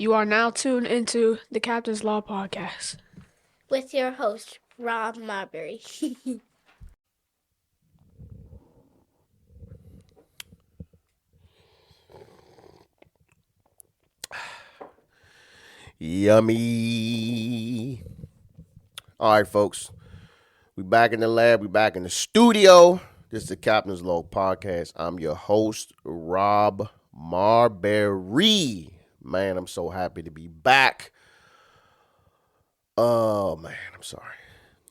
You are now tuned into the Captain's Law Podcast. With your host, Rob Marbury. Yummy. All right, folks. We back in the lab. We back in the studio. This is the Captain's Log Podcast. I'm your host, Rob Marbury. Man, I'm so happy to be back. Oh, man, I'm sorry.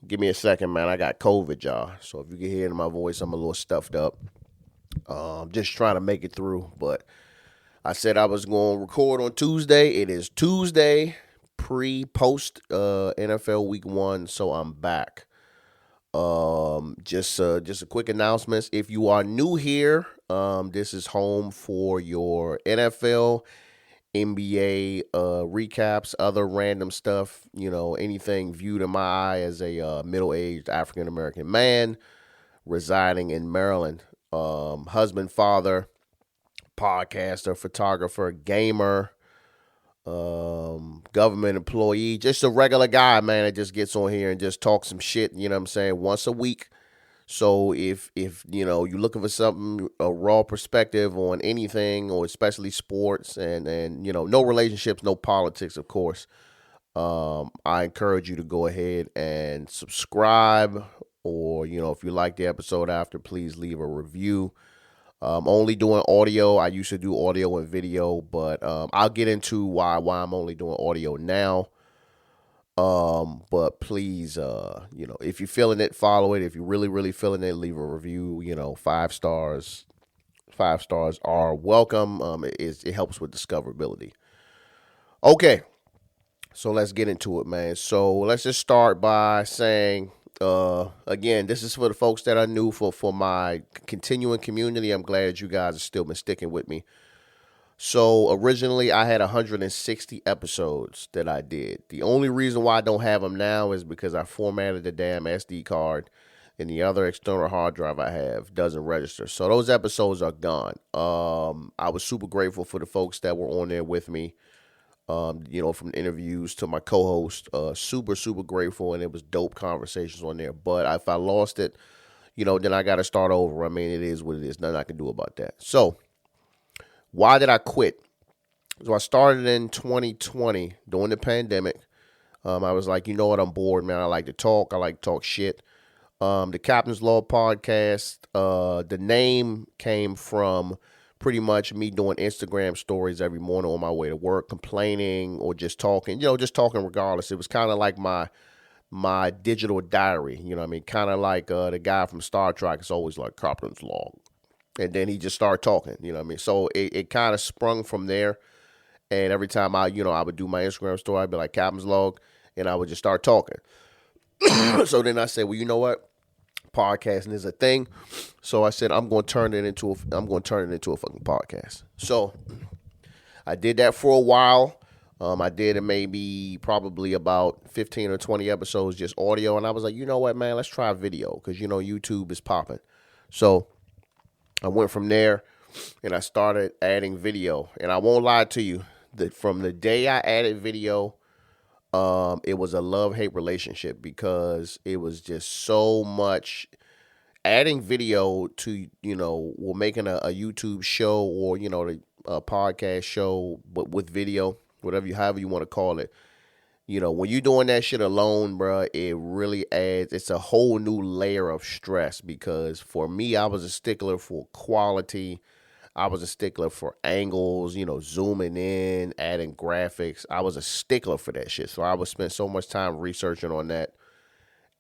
Give me a second, man. I got COVID, y'all. So if you can hear in my voice, I'm a little stuffed up. Just trying to make it through. But I said I was going to record on Tuesday. It is Tuesday, post NFL Week 1, so I'm back. Just a quick announcements. If you are new here, this is home for your NFL, NBA recaps, other random stuff. You know, anything viewed in my eye as a middle-aged African American man residing in Maryland. Husband, father, podcaster, photographer, gamer, government employee, just a regular guy, man, that just gets on here and just talks some shit, you know what I'm saying, once a week. So if you know, you're looking for something, a raw perspective on anything, or especially sports and you know, no relationships, no politics, of course, I encourage you to go ahead and subscribe, or, you know, if you like the episode after, please leave a review. Only doing audio. I used to do audio and video, but I'll get into why I'm only doing audio now. But please, you know, if you're feeling it, follow it. If you're really feeling it, leave a review. You know, 5 stars. 5 stars are welcome. It helps with discoverability. Okay, so let's get into it, man. So let's just start by saying, again, this is for the folks that are new. For my continuing community, I'm glad that you guys have still been sticking with me. So originally I had 160 episodes that I did. The only reason why I don't have them now is because I formatted the damn SD card, and the other external hard drive I have doesn't register. So those episodes are gone. I was super grateful for the folks that were on there with me. You know, from the interviews to my co-host, super grateful, and it was dope conversations on there. But if I lost it, you know, then I got to start over. I mean, it is what it is. Nothing I can do about that. So why did I quit? So I started in 2020 during the pandemic. I was like, you know what? I'm bored, man. I like to talk. I like to talk shit. The Captain's Law Podcast, the name came from pretty much me doing Instagram stories every morning on my way to work, complaining or just talking, you know, just talking regardless. It was kind of like my digital diary, you know what I mean? Kind of like the guy from Star Trek is always like Captain's Log. And then he just started talking, you know what I mean? So it kind of sprung from there. And every time I would do my Instagram story, I'd be like Captain's Log, and I would just start talking. So then I said, well, you know what? Podcasting is a thing. So I said, I'm going to turn it into a fucking podcast. So I did that for a while. I did probably about 15 or 20 episodes just audio, and I was like, you know what, man, let's try video, because, you know, YouTube is popping. So I went from there and I started adding video. And I won't lie to you, that from the day I added video, it was a love-hate relationship, because it was just so much. Adding video to, you know, we're making a YouTube show, or, you know, a podcast show, but with video, however you want to call it. You know, when you're doing that shit alone, bro, it really adds, it's a whole new layer of stress, because for me, I was a stickler for quality. I was a stickler for angles, you know, zooming in, adding graphics. I was a stickler for that shit. So I would spend so much time researching on that,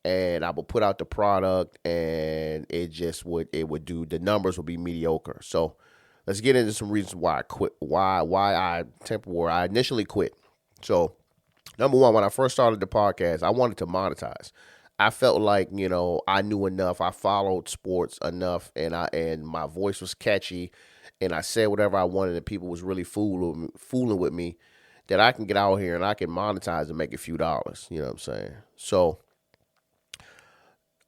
and I would put out the product, and the numbers would be mediocre. So let's get into some reasons why I quit, why I initially quit. So number one, when I first started the podcast, I wanted to monetize. I felt like, you know, I knew enough. I followed sports enough, and my voice was catchy, and I said whatever I wanted, and people was really fooling with me, that I can get out here and I can monetize and make a few dollars. You know what I'm saying? So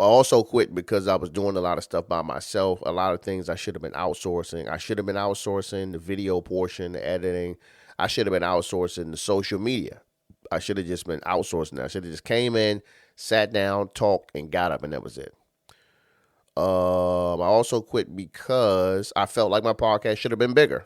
also quit because I was doing a lot of stuff by myself. A lot of things I should have been outsourcing. I should have been outsourcing the video portion, the editing. I should have been outsourcing the social media. I should have just been outsourcing that. I should have just came in, sat down, talked, and got up, and that was it. I also quit because I felt like my podcast should have been bigger.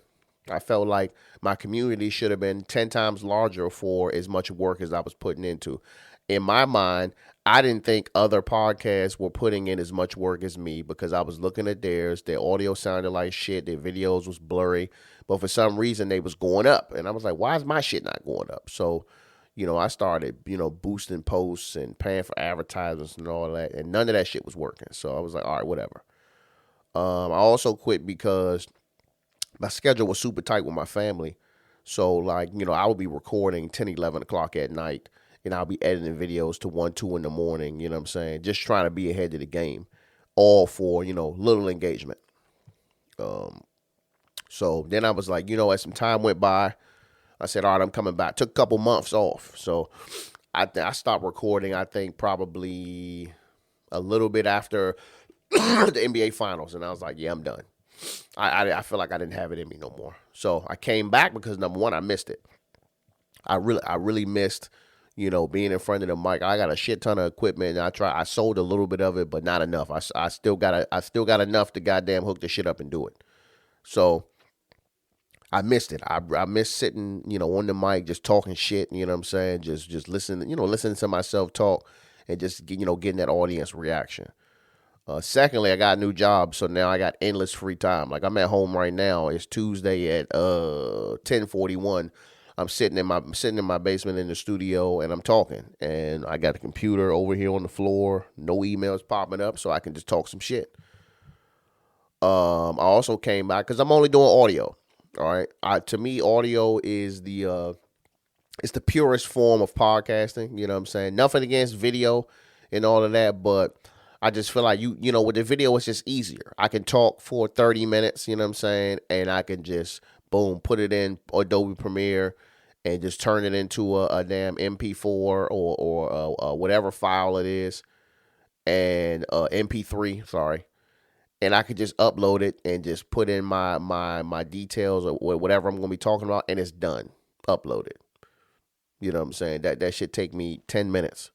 I felt like my community should have been 10 times larger for as much work as I was putting into. In my mind, I didn't think other podcasts were putting in as much work as me because I was looking at theirs. Their audio sounded like shit. Their videos was blurry. But for some reason, they was going up. And I was like, why is my shit not going up? So, I started, boosting posts and paying for advertisements and all that. And none of that shit was working. So I was like, all right, whatever. I also quit because my schedule was super tight with my family. So, like, I would be recording 10, 11 o'clock at night, and I'll be editing videos to 1, 2 in the morning, you know what I'm saying? Just trying to be ahead of the game, all for, little engagement. So then I was like, as some time went by, I said, all right, I'm coming back. Took a couple months off. So I stopped recording, I think, probably a little bit after the NBA Finals, and I was like, yeah, I'm done. I feel like I didn't have it in me no more. So I came back because, number one, I missed it. I really missed, being in front of the mic. I got a shit ton of equipment, and I sold a little bit of it, but not enough. I still got enough to goddamn hook the shit up and do it. So I missed it. I missed sitting, on the mic, just talking shit, you know what I'm saying? Just listening, listening to myself talk and just, getting that audience reaction. Secondly, I got a new job, so now I got endless free time. Like, I'm at home right now. It's Tuesday at 10:41. I'm sitting in my basement in the studio, and I'm talking. And I got a computer over here on the floor. No emails popping up, so I can just talk some shit. I also came back because I'm only doing audio. All right. To me, audio is it's the purest form of podcasting. You know what I'm saying? Nothing against video and all of that, but I just feel like with the video, it's just easier. I can talk for 30 minutes, you know what I'm saying? And I can just, boom, put it in Adobe Premiere and just turn it into a damn MP4 or whatever file it is. And MP3, sorry. And I could just upload it and just put in my details or whatever I'm going to be talking about, and it's done. Upload it. You know what I'm saying? That should take me 10 minutes.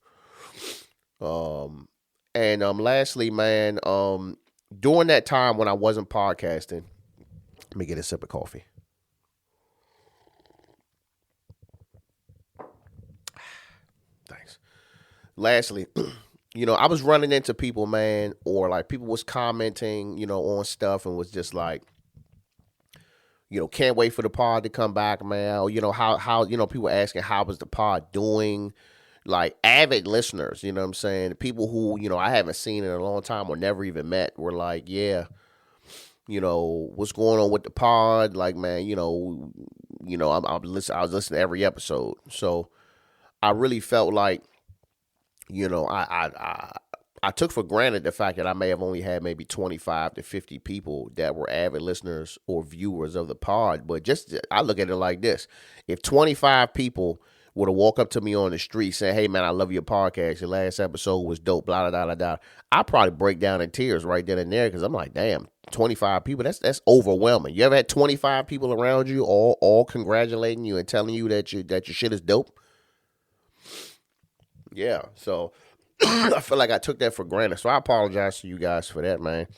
And lastly, man, during that time when I wasn't podcasting, let me get a sip of coffee. Thanks. Lastly, I was running into people, man, or like people was commenting, on stuff and was just like, can't wait for the pod to come back, man. Or, how people asking how was the pod doing. Like avid listeners, you know what I'm saying? People who, I haven't seen in a long time or never even met were like, yeah, what's going on with the pod? Like, man, I was listening to every episode. So I really felt like, I took for granted the fact that I may have only had maybe 25 to 50 people that were avid listeners or viewers of the pod. But I look at it like this. If 25 people would have walked up to me on the street saying, hey, man, I love your podcast. Your last episode was dope, blah, blah, blah, blah. I'd probably break down in tears right then and there because I'm like, damn, 25 people, that's overwhelming. You ever had 25 people around you all congratulating you and telling you that your shit is dope? Yeah, so I feel like I took that for granted. So I apologize to you guys for that, man.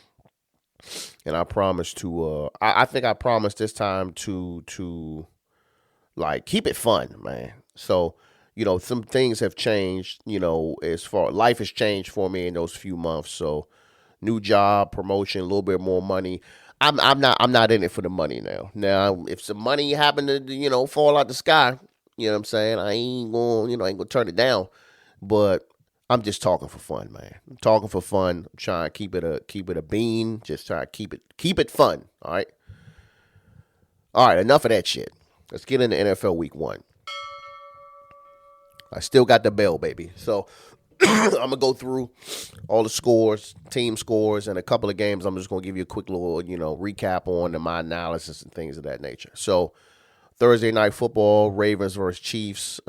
And I promise to, I think I promised this time to like keep it fun, man. So, some things have changed, as far life has changed for me in those few months. So new job, promotion, a little bit more money. I'm not in it for the money now. Now, if some money happen to, fall out the sky, you know what I'm saying? I ain't gonna turn it down. But I'm just talking for fun, man. I'm talking for fun. I'm trying to keep it a bean. Just try to keep it fun. All right. All right. Enough of that shit. Let's get into NFL Week 1. I still got the bell, baby. So I'm gonna go through all the scores, team scores, and a couple of games. I'm just gonna give you a quick little, recap on my analysis and things of that nature. So Thursday night football, Ravens versus Chiefs.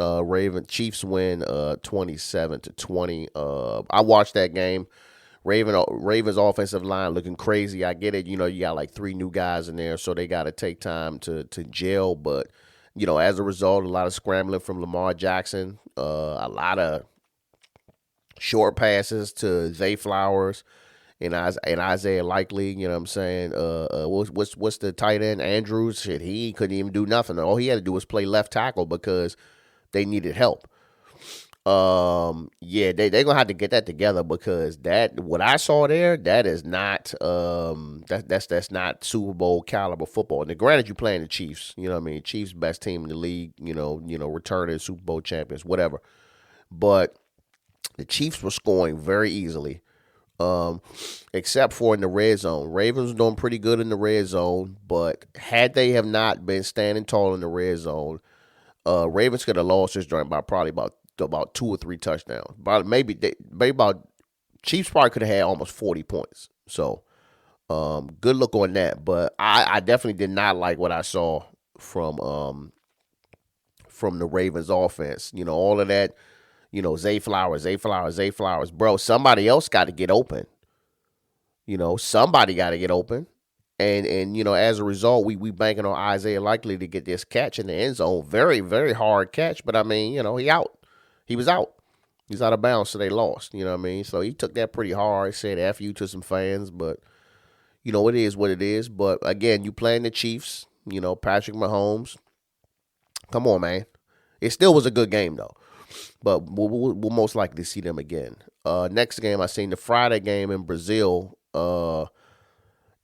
Chiefs win 27-20. I watched that game. Ravens offensive line looking crazy. I get it. You got like 3 new guys in there, so they got to take time to gel. But as a result, a lot of scrambling from Lamar Jackson, a lot of short passes to Zay Flowers and Isaiah Likely. You know what I'm saying? What's the tight end Andrews? Shit, he couldn't even do nothing. All he had to do was play left tackle because they needed help. Yeah, they're gonna have to get that together because what I saw there, that is not that's not Super Bowl caliber football. And granted, you playing the Chiefs, you know what I mean? Chiefs best team in the league, returning Super Bowl champions, whatever. But the Chiefs were scoring very easily, except for in the red zone. Ravens were doing pretty good in the red zone, but had they have not been standing tall in the red zone, Ravens could have lost this joint by probably about 2 or 3 touchdowns. Maybe about Chiefs probably could have had almost 40 points. So good look on that. But I definitely did not like what I saw from the Ravens offense. All of that, Zay Flowers. Bro, somebody else got to get open. Somebody got to get open. And as a result, we banking on Isaiah Likely to get this catch in the end zone. Very, very hard catch. But I mean, he out. He was out. He's out of bounds, so they lost. You know what I mean? So he took that pretty hard. He said F you to some fans, but it is what it is. But again, you playing the Chiefs, Patrick Mahomes. Come on, man. It still was a good game though. But we'll most likely see them again. Next game, I seen the Friday game in Brazil.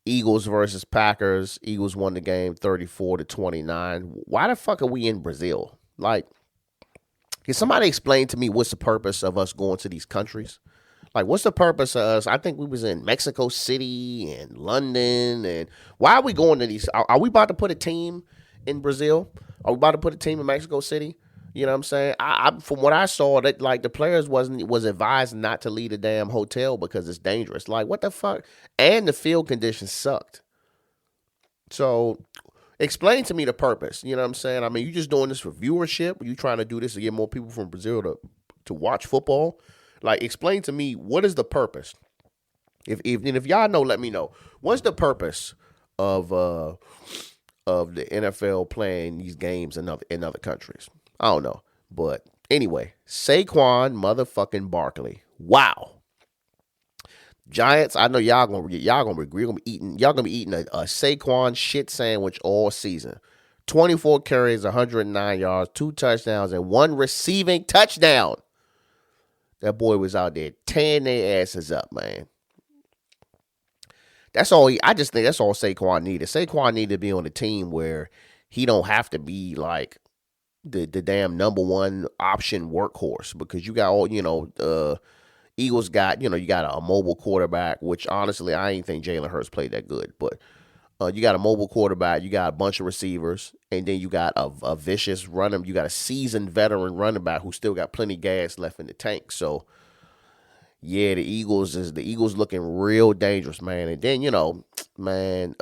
Eagles versus Packers. Eagles won the game 34-29. Why the fuck are we in Brazil? Like, can somebody explain to me what's the purpose of us going to these countries? Like, what's the purpose of us? I think we was in Mexico City and London. And why are we going to these? Are we about to put a team in Brazil? Are we about to put a team in Mexico City? You know what I'm saying? From what I saw, that like the players was advised not to leave the damn hotel because it's dangerous. Like, what the fuck? And the field conditions sucked. So explain to me the purpose. You know what I'm saying? I mean, you just doing this for viewership? You trying to do this to get more people from Brazil to watch football? Like, explain to me, what is the purpose? If y'all know, let me know. What's the purpose of the NFL playing these games in other countries? I don't know. But anyway, Saquon motherfucking Barkley. Wow. Giants, I know y'all gonna agree. Y'all gonna be eating a Saquon shit sandwich all season. 24 carries, 109 yards, 2 touchdowns, and 1 receiving touchdown. That boy was out there tearing their asses up, man. That's all. I just think that's all Saquon needed. Saquon needed to be on a team where he don't have to be like the damn number one option workhorse, because you got all Eagles got you got a mobile quarterback, which honestly I ain't think Jalen Hurts played that good, but you got a mobile quarterback, you got a bunch of receivers, and then you got a vicious runner. You got a seasoned veteran running back who still got plenty gas left in the tank. So yeah, the Eagles looking real dangerous, man. And then man,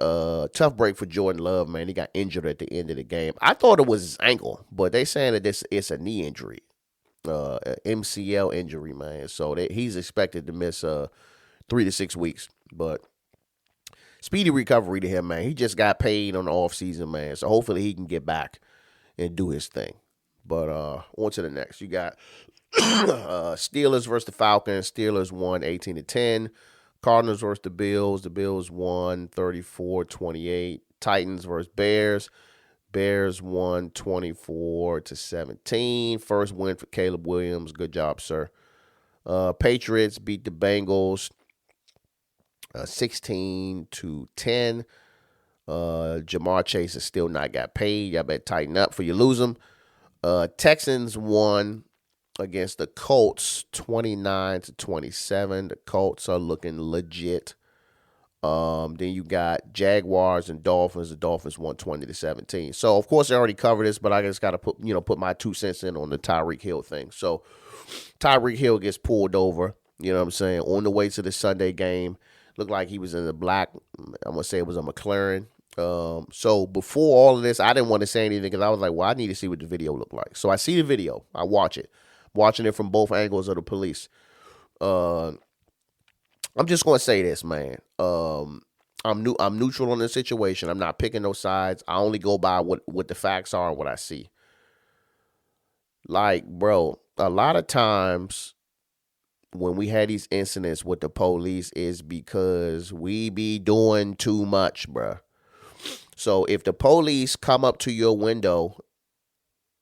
tough break for Jordan Love, man. He got injured at the end of the game. I thought it was his ankle, but they saying that it's a knee injury, MCL injury, man. So he's expected to miss 3 to 6 weeks, but speedy recovery to him, man. He just got paid on the off season, man. So hopefully he can get back and do his thing. But on to the next. You got Steelers versus the Falcons. Steelers won 18-10. Cardinals versus the Bills. The Bills won 34-28. Titans versus Bears. Bears won 24-17. First win for Caleb Williams. Good job, sir. Patriots beat the Bengals 16-10. Jamar Chase has still not got paid. Y'all better tighten up for you lose them. Texans won against the Colts 29-27. The Colts are looking legit. Then you got Jaguars and Dolphins. The Dolphins won 20-17. So of course I already covered this, but I just got to put my 2 cents in on the Tyreek Hill thing. So Tyreek Hill gets pulled over, you know what I'm saying, on the way to the Sunday game. Looked like he was in the black, I'm going to say it was a McLaren. So before all of this, I didn't want to say anything because I was like, well, I need to see what the video looked like. So I see the video. I watch it. Watching it from both angles of the police. I'm just gonna say this, man. I'm neutral on the situation. I'm not picking no sides. I only go by what the facts are and what I see. Like, bro, a lot of times when we had these incidents with the police is because we be doing too much, bro. So if the police come up to your window,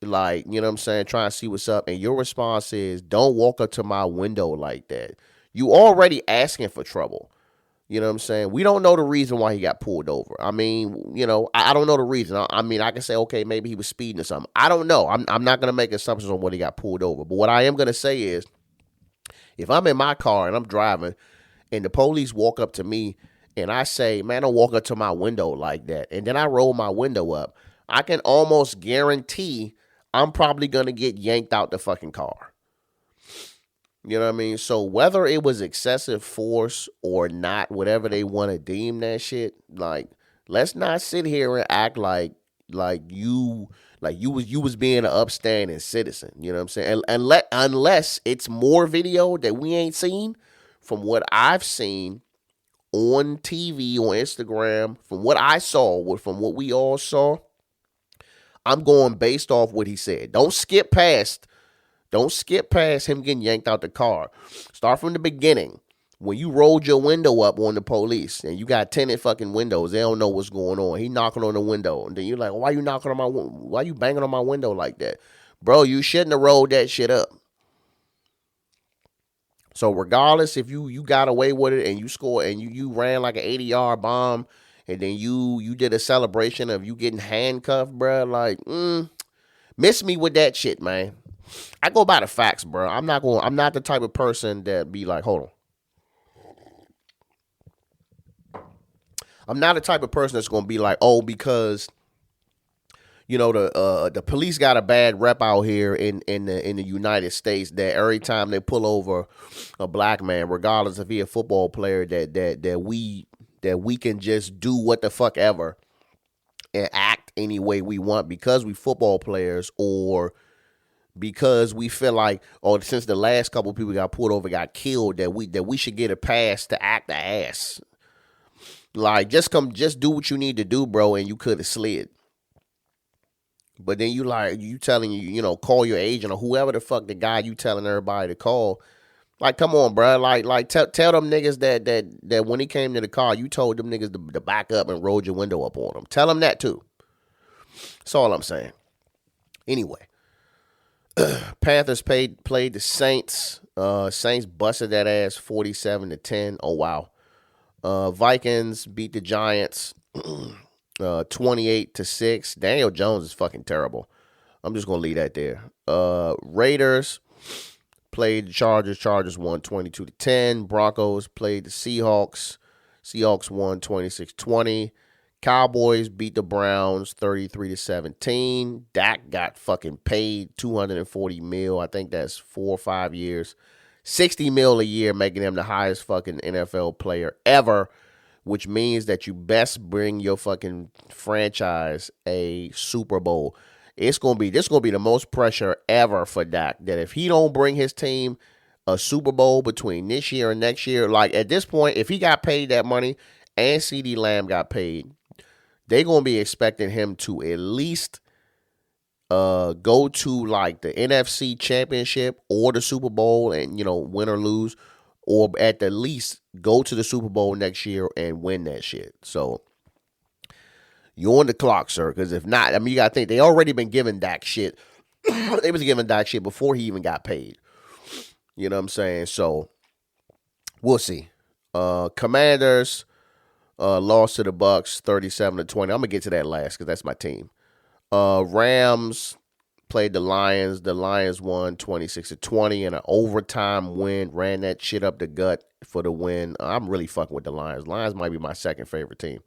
like, you know what I'm saying, trying to see what's up, and your response is, don't walk up to my window like that, you already asking for trouble. You know what I'm saying? We don't know the reason why he got pulled over. I mean, I don't know the reason. I mean, I can say, okay, maybe he was speeding or something. I don't know. I'm not going to make assumptions on when he got pulled over. But what I am going to say is, if I'm in my car and I'm driving and the police walk up to me and I say, man, don't walk up to my window like that, and then I roll my window up, I can almost guarantee I'm probably going to get yanked out the fucking car. You know what I mean? So whether it was excessive force or not, whatever they want to deem that shit, like, let's not sit here and act like you was being an upstanding citizen. You know what I'm saying? And unless it's more video that we ain't seen, from what I've seen on TV, on Instagram, from what I saw, from what we all saw, I'm going based off what he said. Don't skip past him getting yanked out the car. Start from the beginning. When you rolled your window up on the police and you got tinted fucking windows, they don't know what's going on. He knocking on the window, and then you're like, why you banging on my window like that? Bro, you shouldn't have rolled that shit up. So regardless if you got away with it and you scored and you ran like an 80-yard bomb, and then you did a celebration of you getting handcuffed, bro, like, miss me with that shit, man. I go by the facts, bro. I'm not the type of person that be like, hold on. I'm not the type of person that's gonna be like, oh, because the police got a bad rep out here in the United States, that every time they pull over a black man, regardless if he a football player, that we can just do what the fuck ever and act any way we want because we football players, or because we feel like, or since the last couple of people got pulled over got killed, that we should get a pass to act the ass. Like, just do what you need to do, bro, and you could have slid. But then you telling call your agent or whoever the fuck the guy you telling everybody to call. Like, come on, bro. Like tell them niggas that when he came to the car, you told them niggas to back up and roll your window up on them. Tell them that too. That's all I'm saying. Anyway. Panthers played the Saints. Saints busted that ass 47-10. Oh wow. Vikings beat the Giants 28-6. Daniel Jones is fucking terrible. I'm just gonna leave that there. Raiders played the Chargers. Chargers won 22-10. Broncos played the Seahawks. Seahawks won 26-20. Cowboys beat the Browns 33-17. Dak got fucking paid $240 million. I think that's 4 or 5 years. $60 million a year, making him the highest fucking NFL player ever, which means that you best bring your fucking franchise a Super Bowl. This gonna be the most pressure ever for Dak. That if he don't bring his team a Super Bowl between this year and next year, like at this point, if he got paid that money and CeeDee Lamb got paid, they're going to be expecting him to at least go to like the NFC Championship or the Super Bowl and, win or lose, or at the least go to the Super Bowl next year and win that shit. So you're on the clock, sir, because if not, I mean, you got to think they already been giving Dak shit. They was giving Dak shit before he even got paid. You know what I'm saying? So we'll see. Commanders lost to the Bucks 37-20. I'm gonna get to that last because that's my team. Rams played the Lions. The Lions won 26-20 in an overtime win. Ran that shit up the gut for the win. I'm really fucking with the Lions. Lions might be my second favorite team.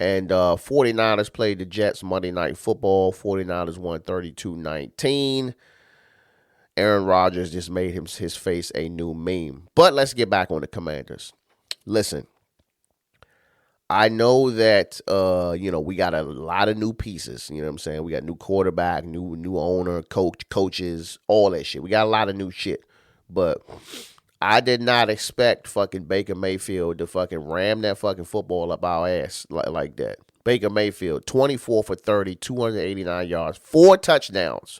And 49ers played the Jets Monday Night Football. 49ers won 32-19. Aaron Rodgers just made his face a new meme. But let's get back on the Commanders. Listen. I know that, we got a lot of new pieces. You know what I'm saying? We got new quarterback, new owner, coaches, all that shit. We got a lot of new shit. But I did not expect fucking Baker Mayfield to fucking ram that fucking football up our ass like that. Baker Mayfield, 24 for 30, 289 yards, 4 touchdowns.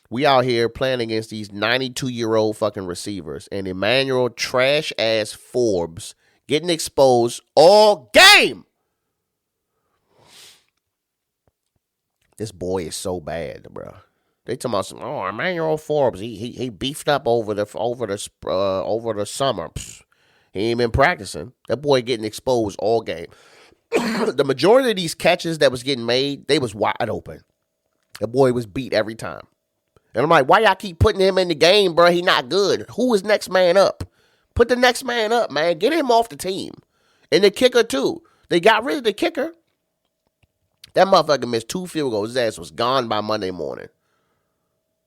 We out here playing against these 92-year-old fucking receivers, and Emmanuel trash-ass Forbes getting exposed all game. This boy is so bad, bro. They talking about some, Emmanuel Forbes. He beefed up over the summer. Pfft, he ain't been practicing. That boy getting exposed all game. The majority of these catches that was getting made, they was wide open. The boy was beat every time. And I'm like, why y'all keep putting him in the game, bro? He not good. Who is next man up? Put the next man up, man. Get him off the team. And the kicker, too. They got rid of the kicker. That motherfucker missed 2 field goals. His ass was gone by Monday morning.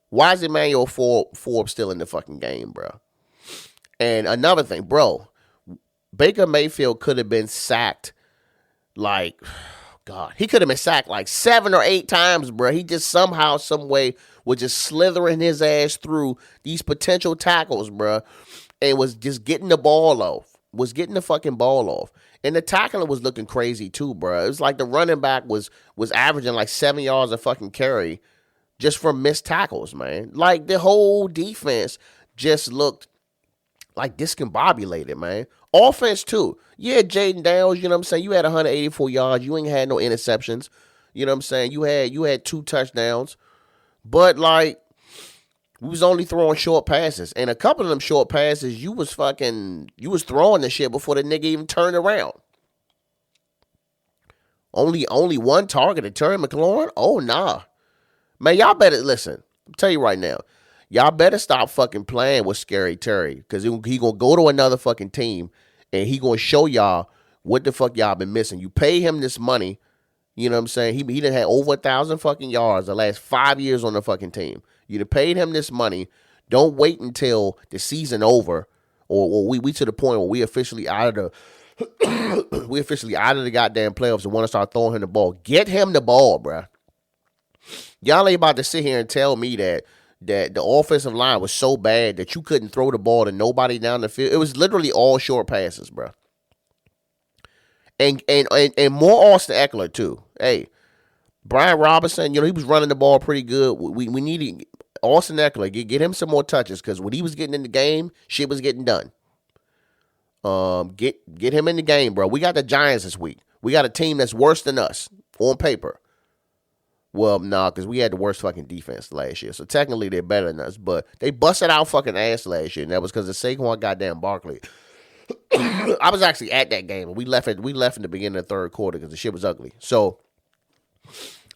Why is Emmanuel Forbes still in the fucking game, bro? And another thing, bro, Baker Mayfield could have been sacked like, God, he could have been sacked like 7 or 8 times, bro. He just somehow, some way was just slithering his ass through these potential tackles, bro, and was just getting the ball off. Was getting the fucking ball off. And the tackling was looking crazy too, bro. It was like the running back was averaging like 7 yards a fucking carry just from missed tackles, man. Like the whole defense just looked like discombobulated, man. Offense too. Yeah, Jaden Daniels, you know what I'm saying? You had 184 yards. You ain't had no interceptions. You know what I'm saying? You had 2 touchdowns. But like, we was only throwing short passes. And a couple of them short passes, you was throwing the shit before the nigga even turned around. Only one target, Terry McLaurin? Oh, nah. Man, y'all better, listen, I'll tell you right now, y'all better stop fucking playing with Scary Terry, because he gonna go to another fucking team, and he gonna show y'all what the fuck y'all been missing. You pay him this money, you know what I'm saying? He done had over 1,000 fucking yards the last 5 years on the fucking team. You done paid him this money. Don't wait until the season over, or we to the point where we officially out of the goddamn playoffs and want to start throwing him the ball. Get him the ball, bruh. Y'all ain't about to sit here and tell me that the offensive line was so bad that you couldn't throw the ball to nobody down the field. It was literally all short passes, bro. And more Austin Eckler too. Hey, Brian Robinson, you know, he was running the ball pretty good. We needed Austin Eckler, get him some more touches, because when he was getting in the game, shit was getting done. Get him in the game, bro. We got the Giants this week. We got a team that's worse than us on paper. Well, nah, because we had the worst fucking defense last year. So technically they're better than us. But they busted our fucking ass last year. And that was because of Saquon goddamn Barkley. I was actually at that game. And we left in the beginning of the third quarter because the shit was ugly. So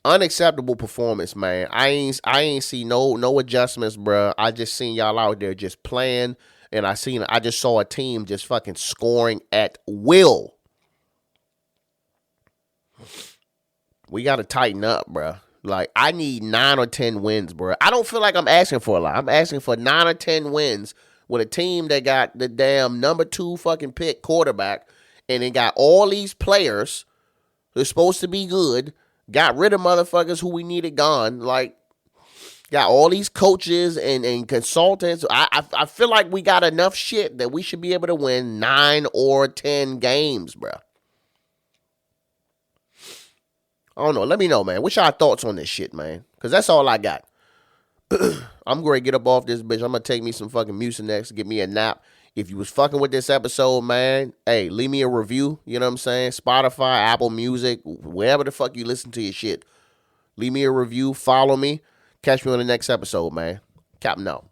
unacceptable performance, man. I ain't see no adjustments, bro. I just seen y'all out there just playing. And I just saw a team just fucking scoring at will. We got to tighten up, bro. Like, I need 9 or 10 wins, bro. I don't feel like I'm asking for a lot. I'm asking for 9 or 10 wins with a team that got the damn number 2 fucking pick quarterback, and it got all these players who're supposed to be good, got rid of motherfuckers who we needed gone, like, got all these coaches and consultants. I feel like we got enough shit that we should be able to win 9 or 10 games, bro. I don't know. Let me know, man. What's y'all thoughts on this shit, man? Because that's all I got. I'm going to get up off this bitch. I'm going to take me some fucking Mucinex, get me a nap. If you was fucking with this episode, man, hey, leave me a review. You know what I'm saying? Spotify, Apple Music, wherever the fuck you listen to your shit. Leave me a review. Follow me. Catch me on the next episode, man. Captain out.